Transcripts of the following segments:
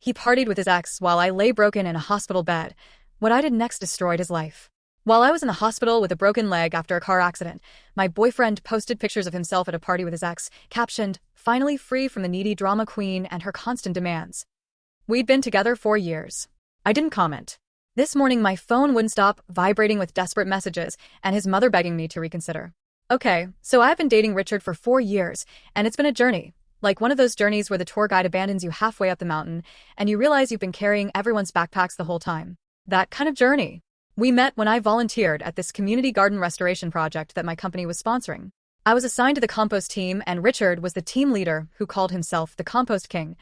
He partied with his ex while I lay broken in a hospital bed. What I did next destroyed his life. While I was in the hospital with a broken leg after a car accident, my boyfriend posted pictures of himself at a party with his ex, captioned, "Finally free from the needy drama queen and her constant demands." We'd been together 4 years. I didn't comment. This morning my phone wouldn't stop vibrating with desperate messages and his mother begging me to reconsider. Okay, so I've been dating Richard for 4 years, and it's been a journey. Like one of those journeys where the tour guide abandons you halfway up the mountain and you realize you've been carrying everyone's backpacks the whole time. That kind of journey. We met when I volunteered at this community garden restoration project that my company was sponsoring. I was assigned to the compost team, and Richard was the team leader who called himself the compost king.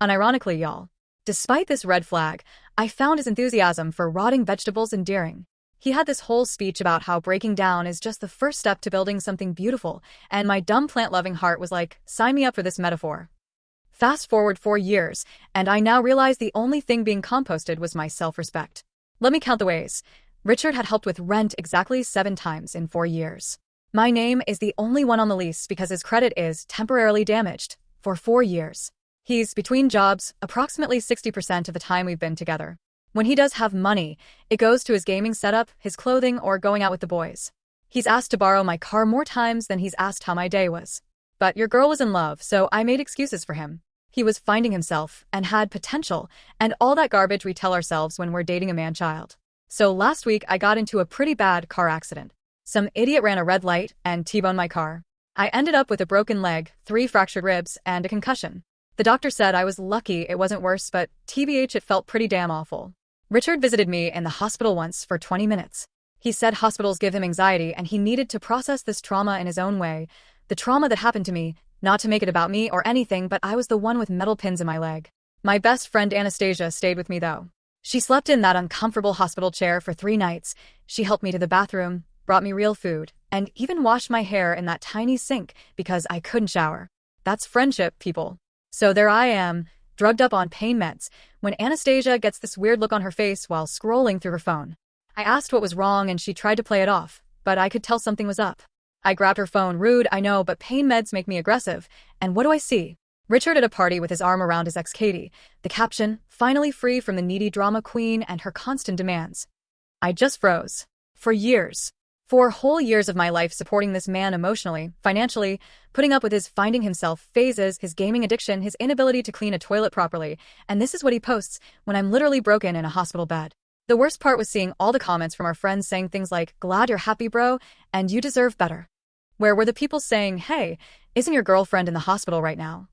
Unironically, y'all. Despite this red flag, I found his enthusiasm for rotting vegetables endearing. He had this whole speech about how breaking down is just the first step to building something beautiful, and my dumb plant-loving heart was like, sign me up for this metaphor. Fast forward 4 years, and I now realize the only thing being composted was my self-respect. Let me count the ways. Richard had helped with rent exactly 7 times in 4 years. My name is the only one on the lease because his credit is temporarily damaged for 4 years. He's between jobs approximately 60% of the time we've been together. When he does have money, it goes to his gaming setup, his clothing, or going out with the boys. He's asked to borrow my car more times than he's asked how my day was. But your girl was in love, so I made excuses for him. He was finding himself and had potential and all that garbage we tell ourselves when we're dating a man-child. So last week I got into a pretty bad car accident. Some idiot ran a red light and T-boned my car. I ended up with a broken leg, 3 fractured ribs, and a concussion. The doctor said I was lucky it wasn't worse, but TBH it felt pretty damn awful. Richard visited me in the hospital once for 20 minutes. He said hospitals give him anxiety and he needed to process this trauma in his own way. The trauma that happened to me, not to make it about me or anything, but I was the one with metal pins in my leg. My best friend Anastasia stayed with me though. She slept in that uncomfortable hospital chair for 3 nights. She helped me to the bathroom, brought me real food, and even washed my hair in that tiny sink because I couldn't shower. That's friendship, people. So there I am, drugged up on pain meds, when Anastasia gets this weird look on her face while scrolling through her phone. I asked what was wrong and she tried to play it off, but I could tell something was up. I grabbed her phone. Rude, I know, but pain meds make me aggressive. And what do I see? Richard at a party with his arm around his ex Katie. The caption, "Finally free from the needy drama queen and her constant demands." I just froze. For years. 4 whole years of my life supporting this man emotionally, financially, putting up with his finding himself phases, his gaming addiction, his inability to clean a toilet properly, and this is what he posts when I'm literally broken in a hospital bed. The worst part was seeing all the comments from our friends saying things like, "Glad you're happy, bro, and you deserve better." Where were the people saying, "Hey, isn't your girlfriend in the hospital right now?"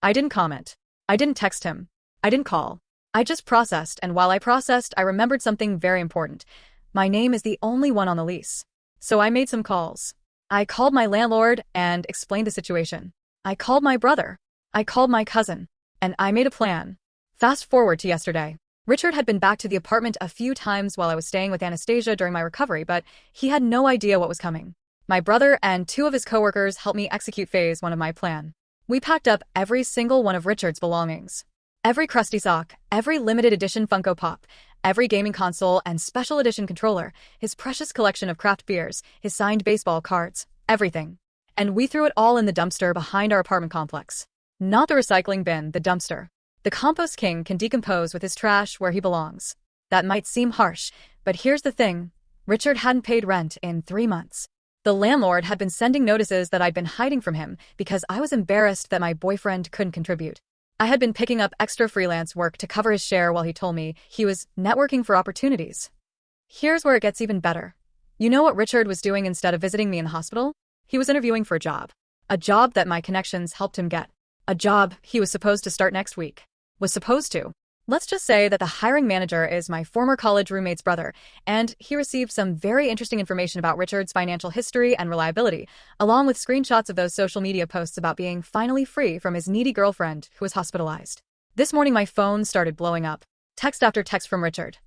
I didn't comment. I didn't text him. I didn't call. I just processed, and while I processed, I remembered something very important. My name is the only one on the lease. So I made some calls. I called my landlord and explained the situation. I called my brother. I called my cousin. And I made a plan. Fast forward to yesterday. Richard had been back to the apartment a few times while I was staying with Anastasia during my recovery, but he had no idea what was coming. My brother and 2 of his coworkers helped me execute phase 1 of my plan. We packed up every single one of Richard's belongings. Every crusty sock, every limited edition Funko Pop, every gaming console and special edition controller, his precious collection of craft beers, his signed baseball cards, everything. And we threw it all in the dumpster behind our apartment complex. Not the recycling bin, the dumpster. The compost king can decompose with his trash where he belongs. That might seem harsh, but here's the thing. Richard hadn't paid rent in 3 months. The landlord had been sending notices that I'd been hiding from him because I was embarrassed that my boyfriend couldn't contribute. I had been picking up extra freelance work to cover his share while he told me he was networking for opportunities. Here's where it gets even better. You know what Richard was doing instead of visiting me in the hospital? He was interviewing for a job. A job that my connections helped him get. A job he was supposed to start next week. Was supposed to. Let's just say that the hiring manager is my former college roommate's brother, and he received some very interesting information about Richard's financial history and reliability, along with screenshots of those social media posts about being finally free from his needy girlfriend who was hospitalized. This morning my phone started blowing up. Text after text from Richard.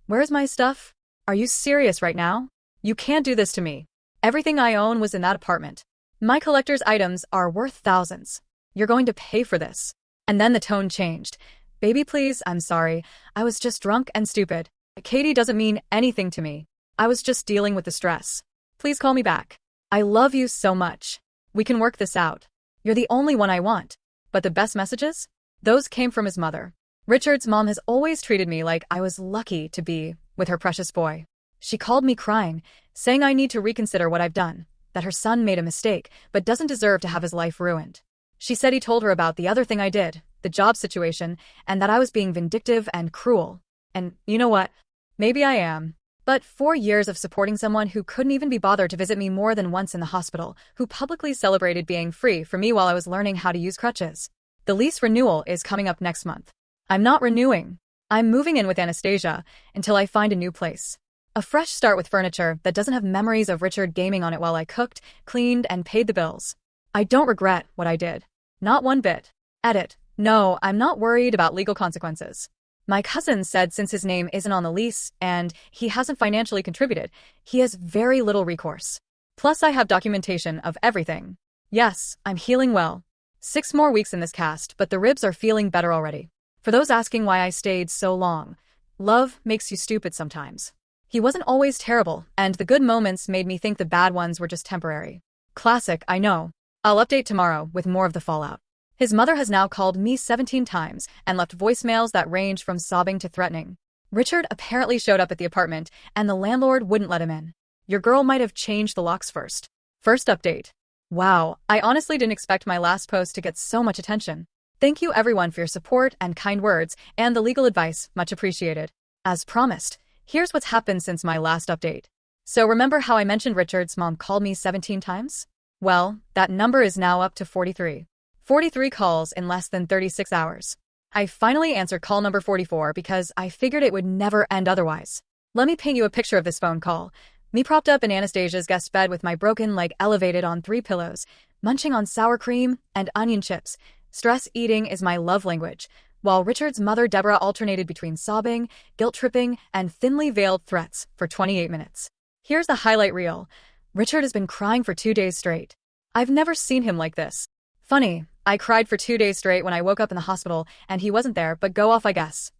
"Where's my stuff? Are you serious right now? You can't do this to me. Everything I own was in that apartment. My collector's items are worth thousands. You're going to pay for this." And then the tone changed. "Baby, please, I'm sorry. I was just drunk and stupid. Katie doesn't mean anything to me. I was just dealing with the stress. Please call me back. I love you so much. We can work this out. You're the only one I want." But the best messages? Those came from his mother. Richard's mom has always treated me like I was lucky to be with her precious boy. She called me crying, saying I need to reconsider what I've done, that her son made a mistake but doesn't deserve to have his life ruined. She said he told her about the other thing I did, the job situation, and that I was being vindictive and cruel. And you know what? Maybe I am. But 4 years of supporting someone who couldn't even be bothered to visit me more than once in the hospital, who publicly celebrated being free for me while I was learning how to use crutches. The lease renewal is coming up next month. I'm not renewing. I'm moving in with Anastasia until I find a new place. A fresh start with furniture that doesn't have memories of Richard gaming on it while I cooked, cleaned, and paid the bills. I don't regret what I did. Not one bit. Edit. No, I'm not worried about legal consequences. My cousin said since his name isn't on the lease and he hasn't financially contributed, he has very little recourse. Plus, I have documentation of everything. Yes, I'm healing well. 6 more weeks in this cast, but the ribs are feeling better already. For those asking why I stayed so long, love makes you stupid sometimes. He wasn't always terrible, and the good moments made me think the bad ones were just temporary. Classic, I know. I'll update tomorrow with more of the fallout. His mother has now called me 17 times and left voicemails that range from sobbing to threatening. Richard apparently showed up at the apartment, and the landlord wouldn't let him in. Your girl might have changed the locks first. First update. Wow, I honestly didn't expect my last post to get so much attention. Thank you everyone for your support and kind words, and the legal advice, much appreciated. As promised, here's what's happened since my last update. So remember how I mentioned Richard's mom called me 17 times? Well, that number is now up to 43. 43 calls in less than 36 hours. I finally answered call number 44 because I figured it would never end otherwise. Let me paint you a picture of this phone call. Me propped up in Anastasia's guest bed with my broken leg elevated on 3 pillows, munching on sour cream and onion chips. Stress eating is my love language, while Richard's mother Deborah alternated between sobbing, guilt-tripping, and thinly veiled threats for 28 minutes. Here's the highlight reel. Richard has been crying for 2 days straight. I've never seen him like this. Funny, I cried for 2 days straight when I woke up in the hospital and he wasn't there, but go off I guess.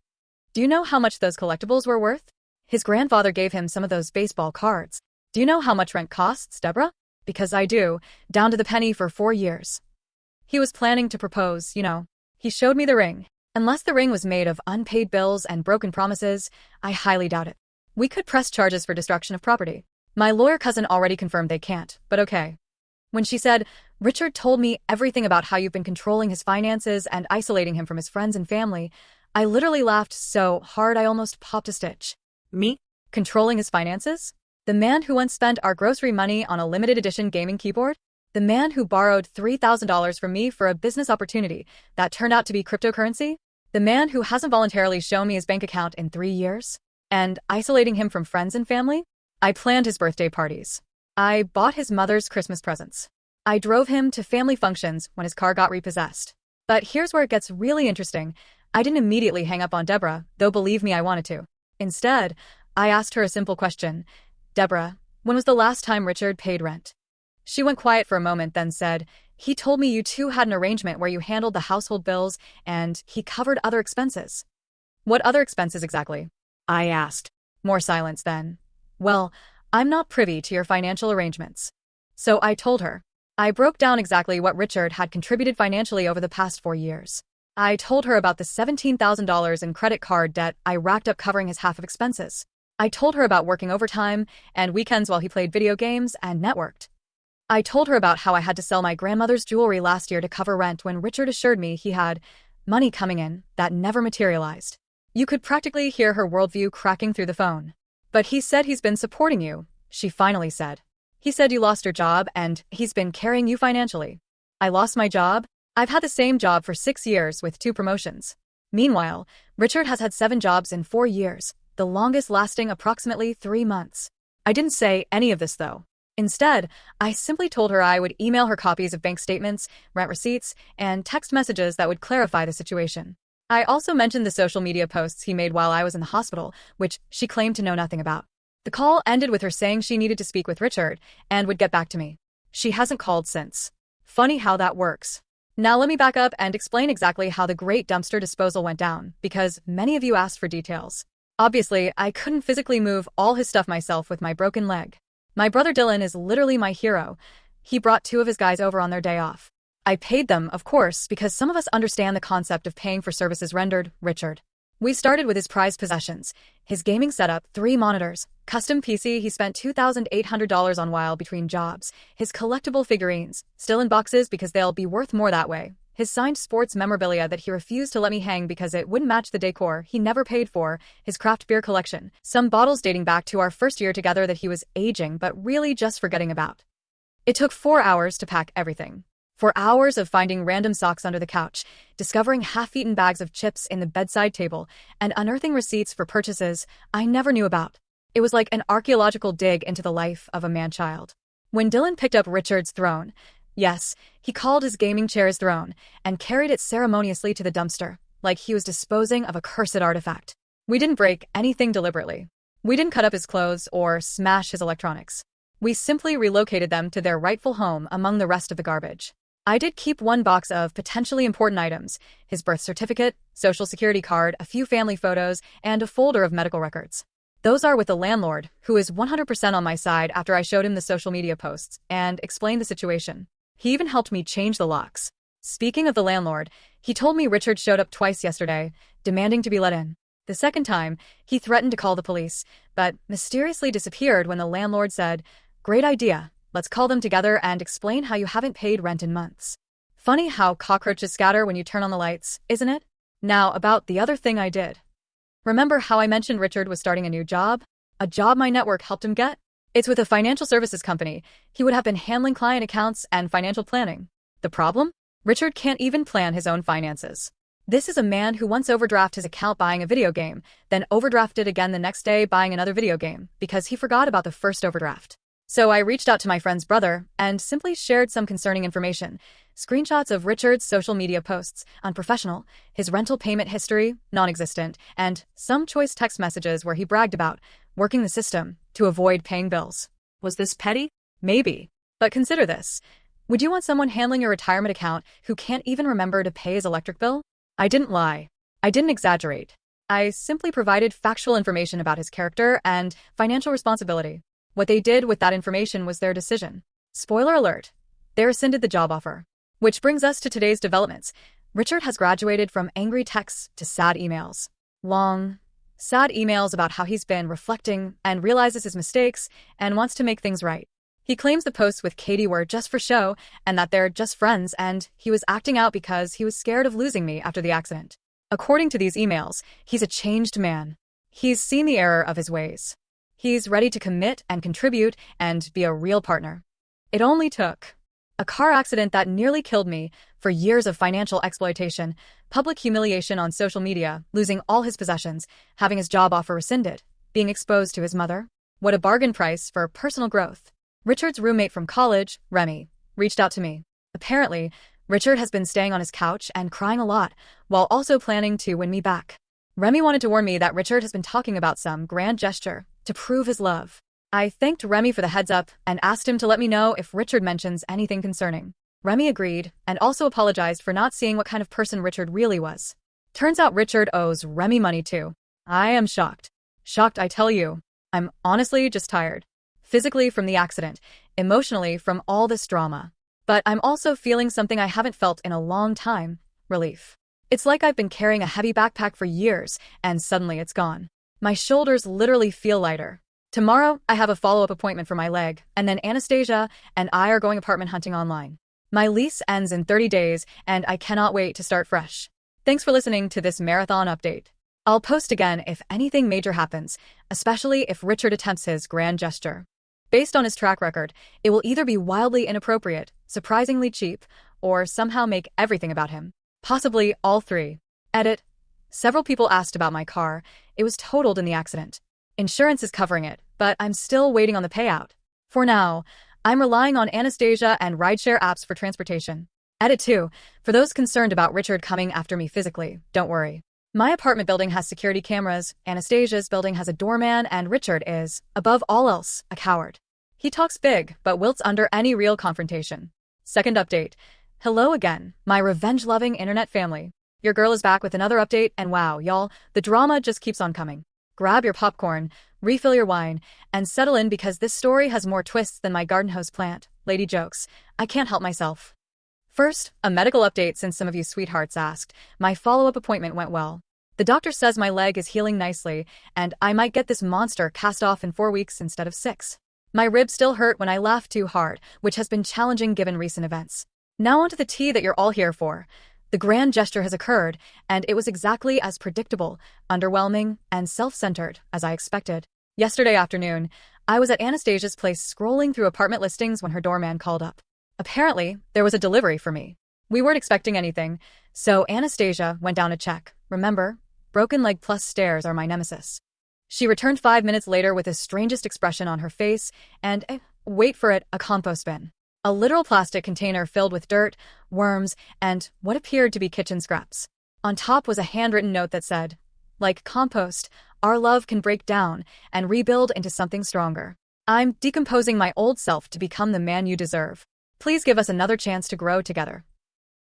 Do you know how much those collectibles were worth? His grandfather gave him some of those baseball cards. Do you know how much rent costs, Deborah? Because I do, down to the penny for 4 years. He was planning to propose, you know. He showed me the ring. Unless the ring was made of unpaid bills and broken promises, I highly doubt it. We could press charges for destruction of property. My lawyer cousin already confirmed they can't, but okay. When she said, Richard told me everything about how you've been controlling his finances and isolating him from his friends and family, I literally laughed so hard I almost popped a stitch. Me? Controlling his finances? The man who once spent our grocery money on a limited edition gaming keyboard? The man who borrowed $3,000 from me for a business opportunity that turned out to be cryptocurrency? The man who hasn't voluntarily shown me his bank account in 3 years? And isolating him from friends and family? I planned his birthday parties. I bought his mother's Christmas presents. I drove him to family functions when his car got repossessed. But here's where it gets really interesting. I didn't immediately hang up on Deborah, though believe me I wanted to. Instead, I asked her a simple question. Deborah, when was the last time Richard paid rent? She went quiet for a moment, then said, he told me you two had an arrangement where you handled the household bills and he covered other expenses. What other expenses exactly? I asked. More silence then. Well, I'm not privy to your financial arrangements. So I told her. I broke down exactly what Richard had contributed financially over the past 4 years. I told her about the $17,000 in credit card debt I racked up covering his half of expenses. I told her about working overtime and weekends while he played video games and networked. I told her about how I had to sell my grandmother's jewelry last year to cover rent when Richard assured me he had money coming in that never materialized. You could practically hear her worldview cracking through the phone. But he said he's been supporting you, she finally said. He said you lost your job and he's been carrying you financially. I lost my job? I've had the same job for 6 years with 2 promotions. Meanwhile, Richard has had 7 jobs in 4 years, the longest lasting approximately 3 months. I didn't say any of this though. Instead, I simply told her I would email her copies of bank statements, rent receipts, and text messages that would clarify the situation. I also mentioned the social media posts he made while I was in the hospital, which she claimed to know nothing about. The call ended with her saying she needed to speak with Richard and would get back to me. She hasn't called since. Funny how that works. Now let me back up and explain exactly how the great dumpster disposal went down, because many of you asked for details. Obviously, I couldn't physically move all his stuff myself with my broken leg. My brother Dylan is literally my hero. He brought 2 of his guys over on their day off. I paid them, of course, because some of us understand the concept of paying for services rendered. Richard. We started with his prized possessions. His gaming setup, 3 monitors, custom PC he spent $2,800 on while between jobs, his collectible figurines, still in boxes because they'll be worth more that way, his signed sports memorabilia that he refused to let me hang because it wouldn't match the decor he never paid for, his craft beer collection, some bottles dating back to our first year together that he was aging but really just forgetting about. It took 4 hours to pack everything. 4 hours of finding random socks under the couch, discovering half-eaten bags of chips in the bedside table, and unearthing receipts for purchases I never knew about. It was like an archaeological dig into the life of a man-child. When Dylan picked up Richard's throne, yes, he called his gaming chair his throne, and carried it ceremoniously to the dumpster, like he was disposing of a cursed artifact. We didn't break anything deliberately. We didn't cut up his clothes or smash his electronics. We simply relocated them to their rightful home among the rest of the garbage. I did keep 1 box of potentially important items, his birth certificate, social security card, a few family photos, and a folder of medical records. Those are with the landlord, who is 100% on my side after I showed him the social media posts and explained the situation. He even helped me change the locks. Speaking of the landlord, he told me Richard showed up twice yesterday, demanding to be let in. The second time, he threatened to call the police, but mysteriously disappeared when the landlord said, "Great idea. Let's call them together and explain how you haven't paid rent in months." Funny how cockroaches scatter when you turn on the lights, isn't it? Now, about the other thing I did. Remember how I mentioned Richard was starting a new job? A job my network helped him get? It's with a financial services company. He would have been handling client accounts and financial planning. The problem? Richard can't even plan his own finances. This is a man who once overdrafted his account buying a video game, then overdrafted again the next day buying another video game, because he forgot about the first overdraft. So I reached out to my friend's brother and simply shared some concerning information. Screenshots of Richard's social media posts, unprofessional, his rental payment history, non-existent, and some choice text messages where he bragged about working the system to avoid paying bills. Was this petty? Maybe. But consider this. Would you want someone handling your retirement account who can't even remember to pay his electric bill? I didn't lie. I didn't exaggerate. I simply provided factual information about his character and financial responsibility. What they did with that information was their decision. Spoiler alert, they rescinded the job offer. Which brings us to today's developments. Richard has graduated from angry texts to sad emails. Long, sad emails about how he's been reflecting and realizes his mistakes and wants to make things right. He claims the posts with Katie were just for show and that they're just friends, and he was acting out because he was scared of losing me after the accident. According to these emails, he's a changed man. He's seen the error of his ways. He's ready to commit and contribute and be a real partner. It only took a car accident that nearly killed me, for years of financial exploitation, public humiliation on social media, losing all his possessions, having his job offer rescinded, being exposed to his mother. What a bargain price for personal growth. Richard's roommate from college, Remy, reached out to me. Apparently, Richard has been staying on his couch and crying a lot, while also planning to win me back. Remy wanted to warn me that Richard has been talking about some grand gesture to prove his love. I thanked Remy for the heads up and asked him to let me know if Richard mentions anything concerning. Remy agreed and also apologized for not seeing what kind of person Richard really was. Turns out Richard owes Remy money too. I am shocked. Shocked, I tell you. I'm honestly just tired. Physically from the accident, emotionally from all this drama. But I'm also feeling something I haven't felt in a long time, relief. It's like I've been carrying a heavy backpack for years, and suddenly it's gone. My shoulders literally feel lighter. Tomorrow, I have a follow-up appointment for my leg, and then Anastasia and I are going apartment hunting online. My lease ends in 30 days, and I cannot wait to start fresh. Thanks for listening to this marathon update. I'll post again if anything major happens, especially if Richard attempts his grand gesture. Based on his track record, it will either be wildly inappropriate, surprisingly cheap, or somehow make everything about him. Possibly all three. Edit. Several people asked about my car. It was totaled in the accident. Insurance is covering it, but I'm still waiting on the payout. For now, I'm relying on Anastasia and rideshare apps for transportation. Edit 2. For those concerned about Richard coming after me physically, don't worry. My apartment building has security cameras, Anastasia's building has a doorman, and Richard is, above all else, a coward. He talks big, but wilts under any real confrontation. Second update. Hello again, my revenge-loving internet family. Your girl is back with another update, and wow, y'all, the drama just keeps on coming. Grab your popcorn, refill your wine, and settle in because this story has more twists than my garden hose plant. Lady jokes. I can't help myself. First, a medical update since some of you sweethearts asked. My follow-up appointment went well. The doctor says my leg is healing nicely, and I might get this monster cast off in 4 weeks instead of 6. My ribs still hurt when I laugh too hard, which has been challenging given recent events. Now onto the tea that you're all here for. The grand gesture has occurred, and it was exactly as predictable, underwhelming, and self-centered as I expected. Yesterday afternoon, I was at Anastasia's place scrolling through apartment listings when her doorman called up. Apparently, there was a delivery for me. We weren't expecting anything, so Anastasia went down to check. Remember, broken leg plus stairs are my nemesis. She returned 5 minutes later with the strangest expression on her face and, wait for it, a compost bin. A literal plastic container filled with dirt, worms, and what appeared to be kitchen scraps. On top was a handwritten note that said, "Like compost, our love can break down and rebuild into something stronger. I'm decomposing my old self to become the man you deserve. Please give us another chance to grow together."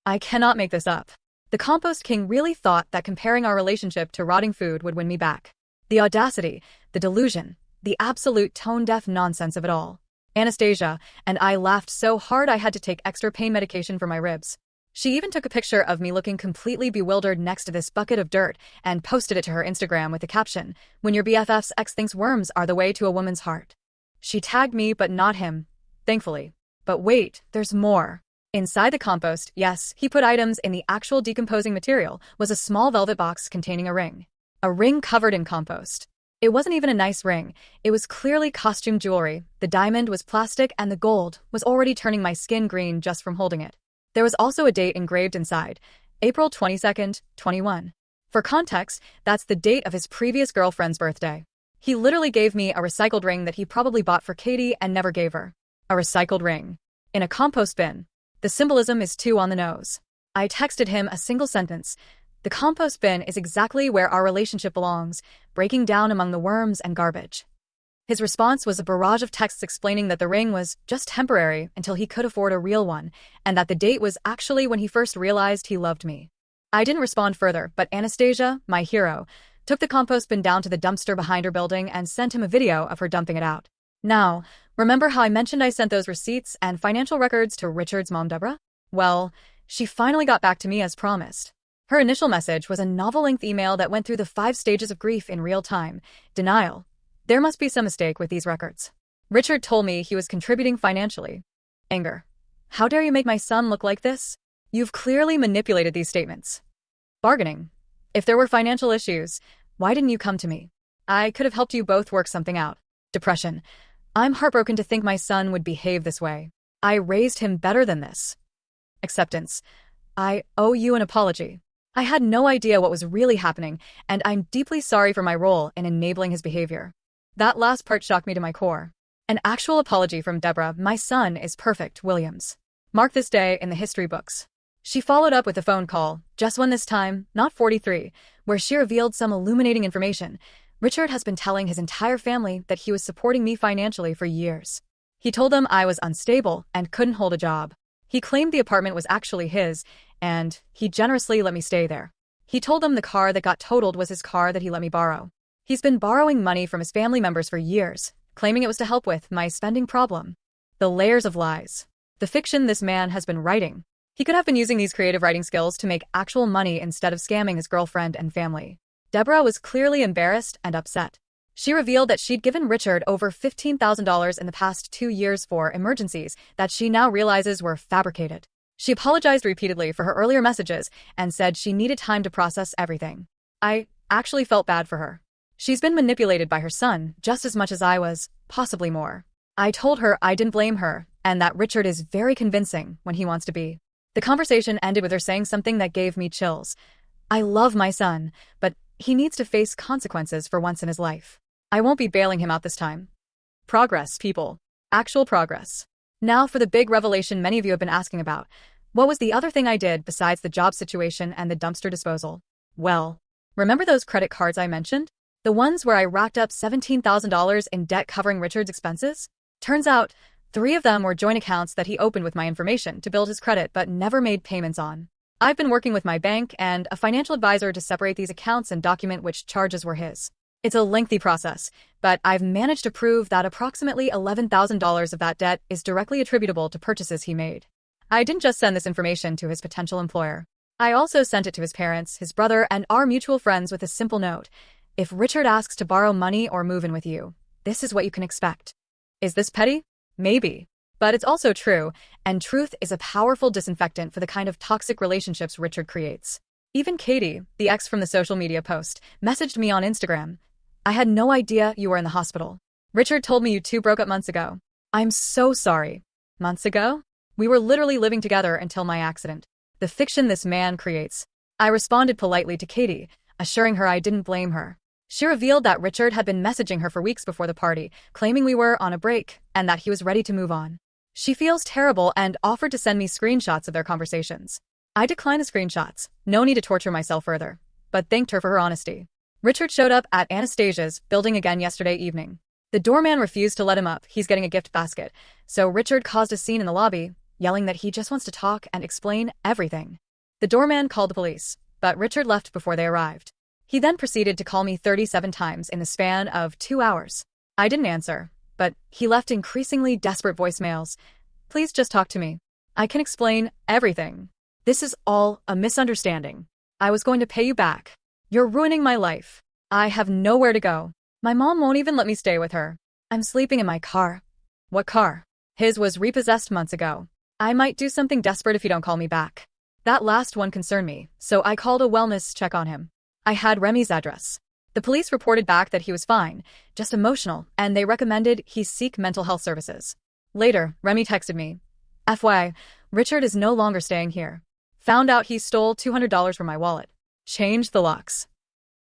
I cannot make this up. The compost king really thought that comparing our relationship to rotting food would win me back. The audacity, the delusion, the absolute tone-deaf nonsense of it all. Anastasia and I laughed so hard I had to take extra pain medication for my ribs. She even took a picture of me looking completely bewildered next to this bucket of dirt and posted it to her Instagram with the caption, "When your BFF's ex thinks worms are the way to a woman's heart." She tagged me but not him, thankfully. But wait, there's more. Inside the compost, yes, he put items in the actual decomposing material, was a small velvet box containing a ring. A ring covered in compost. It wasn't even a nice ring. It was clearly costume jewelry. The diamond was plastic and the gold was already turning my skin green just from holding it. There was also a date engraved inside, April 22nd, 21. For context, that's the date of his previous girlfriend's birthday. He literally gave me a recycled ring that he probably bought for Katie and never gave her. A recycled ring. In a compost bin. The symbolism is too on the nose. I texted him a single sentence. The compost bin is exactly where our relationship belongs, breaking down among the worms and garbage. His response was a barrage of texts explaining that the ring was just temporary until he could afford a real one, and that the date was actually when he first realized he loved me. I didn't respond further, but Anastasia, my hero, took the compost bin down to the dumpster behind her building and sent him a video of her dumping it out. Now, remember how I mentioned I sent those receipts and financial records to Richard's mom, Deborah? Well, she finally got back to me as promised. Her initial message was a novel-length email that went through the 5 stages of grief in real time. Denial. There must be some mistake with these records. Richard told me he was contributing financially. Anger. How dare you make my son look like this? You've clearly manipulated these statements. Bargaining. If there were financial issues, why didn't you come to me? I could have helped you both work something out. Depression. I'm heartbroken to think my son would behave this way. I raised him better than this. Acceptance. I owe you an apology. I had no idea what was really happening, and I'm deeply sorry for my role in enabling his behavior. That last part shocked me to my core. An actual apology from Deborah, my son is perfect, Williams. Mark this day in the history books. She followed up with a phone call, just one this time, not 43, where she revealed some illuminating information. Richard has been telling his entire family that he was supporting me financially for years. He told them I was unstable and couldn't hold a job. He claimed the apartment was actually his, and he generously let me stay there. He told them the car that got totaled was his car that he let me borrow. He's been borrowing money from his family members for years, claiming it was to help with my spending problem. The layers of lies. The fiction this man has been writing. He could have been using these creative writing skills to make actual money instead of scamming his girlfriend and family. Deborah was clearly embarrassed and upset. She revealed that she'd given Richard over $15,000 in the past 2 years for emergencies that she now realizes were fabricated. She apologized repeatedly for her earlier messages and said she needed time to process everything. I actually felt bad for her. She's been manipulated by her son just as much as I was, possibly more. I told her I didn't blame her and that Richard is very convincing when he wants to be. The conversation ended with her saying something that gave me chills. I love my son, but he needs to face consequences for once in his life. I won't be bailing him out this time. Progress, people. Actual progress. Now for the big revelation many of you have been asking about. What was the other thing I did besides the job situation and the dumpster disposal? Well, remember those credit cards I mentioned? The ones where I racked up $17,000 in debt covering Richard's expenses? Turns out, 3 of them were joint accounts that he opened with my information to build his credit but never made payments on. I've been working with my bank and a financial advisor to separate these accounts and document which charges were his. It's a lengthy process, but I've managed to prove that approximately $11,000 of that debt is directly attributable to purchases he made. I didn't just send this information to his potential employer. I also sent it to his parents, his brother, and our mutual friends with a simple note. If Richard asks to borrow money or move in with you, this is what you can expect. Is this petty? Maybe. But it's also true, and truth is a powerful disinfectant for the kind of toxic relationships Richard creates. Even Katie, the ex from the social media post, messaged me on Instagram. I had no idea you were in the hospital. Richard told me you two broke up months ago. I'm so sorry. Months ago? We were literally living together until my accident. The fiction this man creates. I responded politely to Katie, assuring her I didn't blame her. She revealed that Richard had been messaging her for weeks before the party, claiming we were on a break and that he was ready to move on. She feels terrible and offered to send me screenshots of their conversations. I declined the screenshots, no need to torture myself further, but thanked her for her honesty. Richard showed up at Anastasia's building again yesterday evening. The doorman refused to let him up, he's getting a gift basket, so Richard caused a scene in the lobby, yelling that he just wants to talk and explain everything. The doorman called the police, but Richard left before they arrived. He then proceeded to call me 37 times in the span of 2 hours. I didn't answer, but he left increasingly desperate voicemails. Please just talk to me. I can explain everything. This is all a misunderstanding. I was going to pay you back. You're ruining my life. I have nowhere to go. My mom won't even let me stay with her. I'm sleeping in my car. What car? His was repossessed months ago. I might do something desperate if you don't call me back. That last one concerned me, so I called a wellness check on him. I had Remy's address. The police reported back that he was fine, just emotional, and they recommended he seek mental health services. Later, Remy texted me. FYI, Richard is no longer staying here. Found out he stole $200 from my wallet. Changed the locks.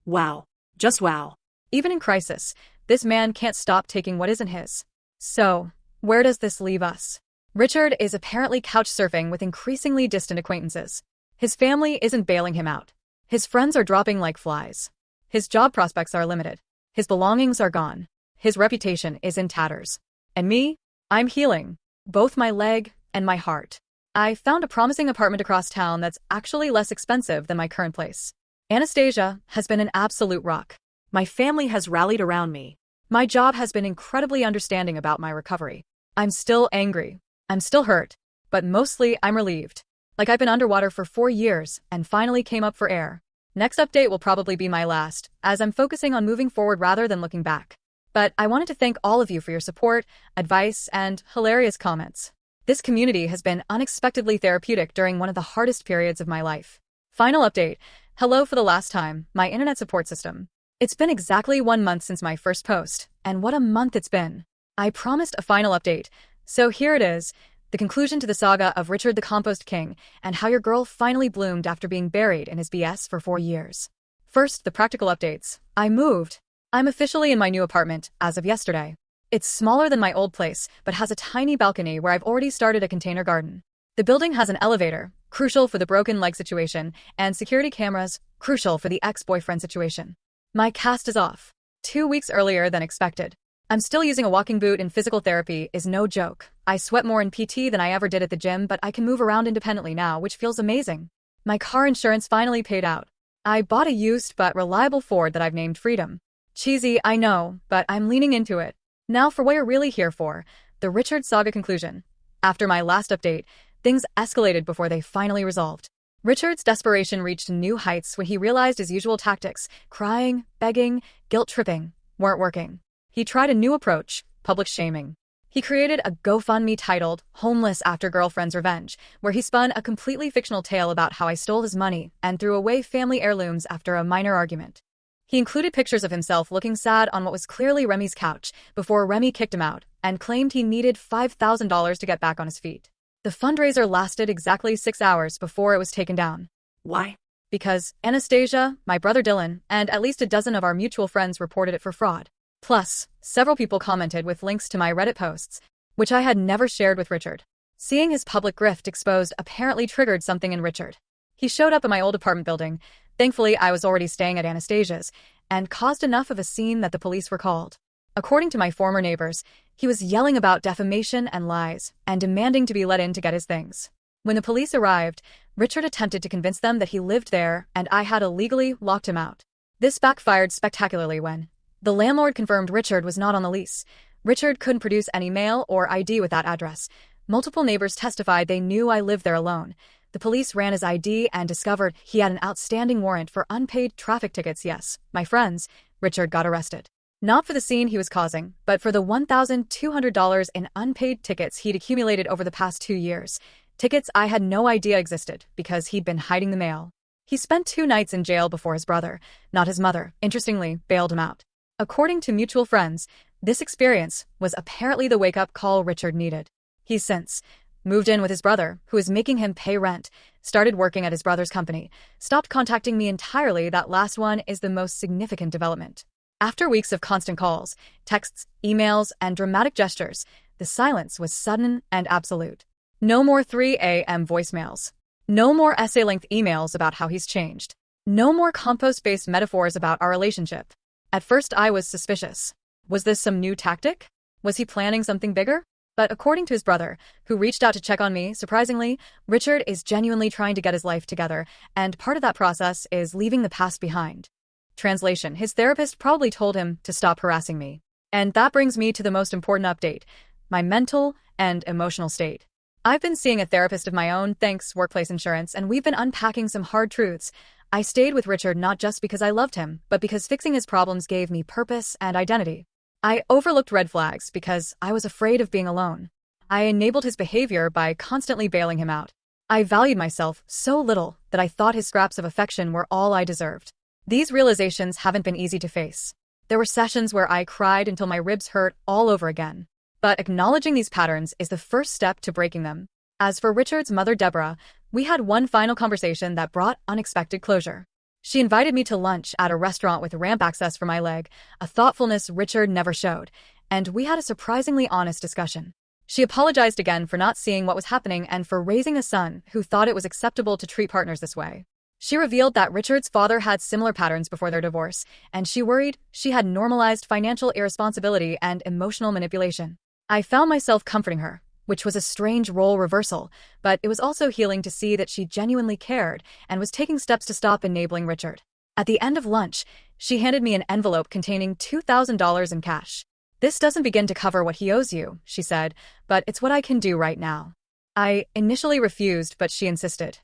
Wow. Just wow. Even in crisis, this man can't stop taking what isn't his. So, where does this leave us? Richard is apparently couch surfing with increasingly distant acquaintances. His family isn't bailing him out. His friends are dropping like flies. His job prospects are limited. His belongings are gone. His reputation is in tatters. And me? I'm healing. Both my leg and my heart. I found a promising apartment across town that's actually less expensive than my current place. Anastasia has been an absolute rock. My family has rallied around me. My job has been incredibly understanding about my recovery. I'm still angry. I'm still hurt. But mostly I'm relieved. Like I've been underwater for 4 years and finally came up for air. Next update will probably be my last, as I'm focusing on moving forward rather than looking back. But I wanted to thank all of you for your support, advice, and hilarious comments. This community has been unexpectedly therapeutic during one of the hardest periods of my life. Final update. Hello for the last time, my internet support system. It's been exactly 1 month since my first post, and what a month it's been. I promised a final update, so here it is, the conclusion to the saga of Richard the Compost King and how your girl finally bloomed after being buried in his BS for 4 years. First, the practical updates. I moved. I'm officially in my new apartment as of yesterday. It's smaller than my old place, but has a tiny balcony where I've already started a container garden. The building has an elevator, crucial for the broken leg situation, and security cameras, crucial for the ex-boyfriend situation. My cast is off. 2 weeks earlier than expected. I'm still using a walking boot and physical therapy is no joke. I sweat more in PT than I ever did at the gym, but I can move around independently now, which feels amazing. My car insurance finally paid out. I bought a used but reliable Ford that I've named Freedom. Cheesy, I know, but I'm leaning into it. Now for what you're really here for, the Richard saga conclusion. After my last update, things escalated before they finally resolved. Richard's desperation reached new heights when he realized his usual tactics, crying, begging, guilt-tripping, weren't working. He tried a new approach, public shaming. He created a GoFundMe titled Homeless After Girlfriend's Revenge, where he spun a completely fictional tale about how I stole his money and threw away family heirlooms after a minor argument. He included pictures of himself looking sad on what was clearly Remy's couch before Remy kicked him out and claimed he needed $5,000 to get back on his feet. The fundraiser lasted exactly 6 hours before it was taken down. Why? Because Anastasia, my brother Dylan, and at least a dozen of our mutual friends reported it for fraud. Plus, several people commented with links to my Reddit posts, which I had never shared with Richard. Seeing his public grift exposed apparently triggered something in Richard. He showed up at my old apartment building. Thankfully, I was already staying at Anastasia's, and caused enough of a scene that the police were called. According to my former neighbors, he was yelling about defamation and lies, and demanding to be let in to get his things. When the police arrived, Richard attempted to convince them that he lived there and I had illegally locked him out. This backfired spectacularly when the landlord confirmed Richard was not on the lease. Richard couldn't produce any mail or ID with that address, Multiple neighbors testified they knew I lived there alone. The police ran his ID and discovered he had an outstanding warrant for unpaid traffic tickets. Yes, my friends, Richard got arrested. Not for the scene he was causing, but for the $1,200 in unpaid tickets he'd accumulated over the past 2 years. Tickets I had no idea existed because he'd been hiding the mail. He spent 2 nights in jail before his brother, not his mother, interestingly, bailed him out. According to mutual friends, this experience was apparently the wake-up call Richard needed. He's since moved in with his brother, who is making him pay rent, started working at his brother's company, stopped contacting me entirely. That last one is the most significant development. After weeks of constant calls, texts, emails, and dramatic gestures, the silence was sudden and absolute. No more 3 a.m. voicemails. No more essay-length emails about how he's changed. No more compost-based metaphors about our relationship. At first I was suspicious. Was this some new tactic? Was he planning something bigger? But according to his brother, who reached out to check on me, surprisingly, Richard is genuinely trying to get his life together, and part of that process is leaving the past behind. Translation: his therapist probably told him to stop harassing me. And that brings me to the most important update: my mental and emotional state. I've been seeing a therapist of my own, thanks workplace insurance, and we've been unpacking some hard truths. I stayed with Richard not just because I loved him, but because fixing his problems gave me purpose and identity. I overlooked red flags because I was afraid of being alone. I enabled his behavior by constantly bailing him out. I valued myself so little that I thought his scraps of affection were all I deserved. These realizations haven't been easy to face. There were sessions where I cried until my ribs hurt all over again. But acknowledging these patterns is the first step to breaking them. As for Richard's mother, Deborah, we had one final conversation that brought unexpected closure. She invited me to lunch at a restaurant with ramp access for my leg, a thoughtfulness Richard never showed, and we had a surprisingly honest discussion. She apologized again for not seeing what was happening and for raising a son who thought it was acceptable to treat partners this way. She revealed that Richard's father had similar patterns before their divorce, and she worried she had normalized financial irresponsibility and emotional manipulation. I found myself comforting her, which was a strange role reversal, but it was also healing to see that she genuinely cared and was taking steps to stop enabling Richard. At the end of lunch, she handed me an envelope containing $2,000 in cash. "This doesn't begin to cover what he owes you," she said, "but it's what I can do right now." I initially refused, but she insisted.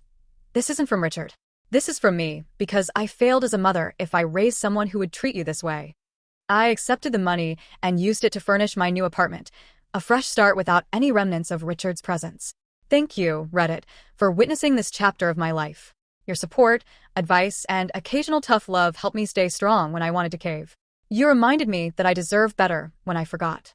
"This isn't from Richard. This is from me, because I failed as a mother if I raised someone who would treat you this way." I accepted the money and used it to furnish my new apartment, a fresh start without any remnants of Richard's presence. Thank you, Reddit, for witnessing this chapter of my life. Your support, advice, and occasional tough love helped me stay strong when I wanted to cave. You reminded me that I deserve better when I forgot.